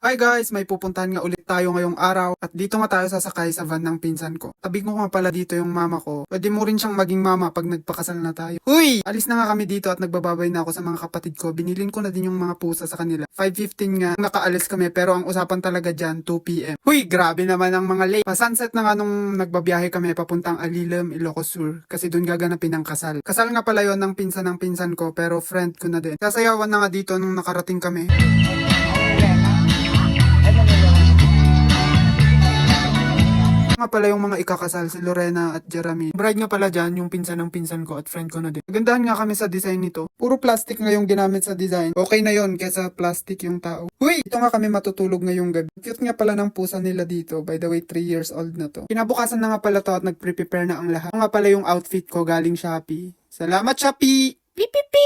Hi guys, may pupuntahan nga ulit tayo ngayong araw at dito nga tayo sasakay sa van ng pinsan ko. Tabi ko nga pala dito yung mama ko. Pwede mo rin siyang maging mama pag nagpakasal na tayo. Huy! Alis na nga kami dito at nagbababay na ako sa mga kapatid ko. Binilin ko na din yung mga pusa sa kanila. 5:15 nga nakaalis kami pero ang usapan talaga dyan 2 PM. Huy! Grabe naman ang mga late. Pa-sunset na nga nung nagbabiyahe kami papuntang Alilam, Ilocos Sur kasi doon gaganapin ang kasal. Kasal nga pala yon ng pinsan ko pero friend ko na din. Sasayawan na nga dito nung nakarating kami. Nga pala yung mga ikakasal, si Lorena at Jeremy. Bride nga pala dyan, yung pinsan ng pinsan ko at friend ko na din. Nagandahan nga kami sa design nito. Puro plastic nga yung ginamit sa design. Okay na yon kesa plastic yung tao. Huy! Ito nga kami matutulog ngayong gabi. Cute nga pala ng pusa nila dito. By the way, 3 years old na to. Kinabukasan na nga pala to at nagpre-prepare na ang lahat. Ito nga pala yung outfit ko galing Shopee. Salamat Shopee!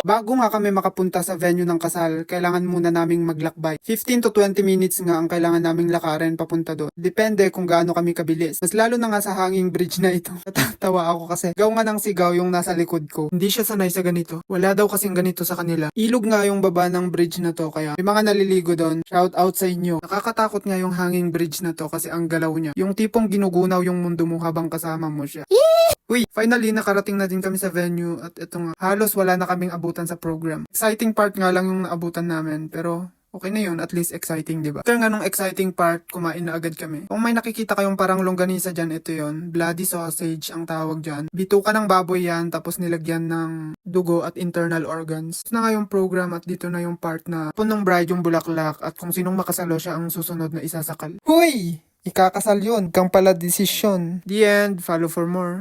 Bago nga kami makapunta sa venue ng kasal, kailangan muna naming maglakbay. 15 to 20 minutes nga ang kailangan naming lakarin papunta doon. Depende kung gaano kami kabilis. Mas lalo na nga sa hanging bridge na ito. Natatawa ako kasi gaw nga ng sigaw yung nasa likod ko. Hindi siya sanay sa ganito. Wala daw kasing ganito sa kanila. Ilog nga yung baba ng bridge na to kaya may mga naliligo doon. Shout out sa inyo. Nakakatakot nga yung hanging bridge na to kasi ang galaw niya. Yung tipong ginugunaw yung mundo mo habang kasama mo siya. Uy, finally nakarating na din kami sa venue at ito nga, halos wala na kaming abutan sa program. Exciting part nga lang yung naabutan namin pero okay na yun, at least exciting, diba? After nga nung exciting part, kumain na agad kami. Kung may nakikita kayong parang longganisa dyan, ito yon, bloody sausage ang tawag dyan. Bituka ng baboy yan, tapos nilagyan ng dugo at internal organs. Tapos na nga yung program at dito na yung part na punong bride yung bulaklak at kung sinong makasalo siya ang susunod na isasakal. Huy! Ikakasal yun, kang pala desisyon. The end, follow for more.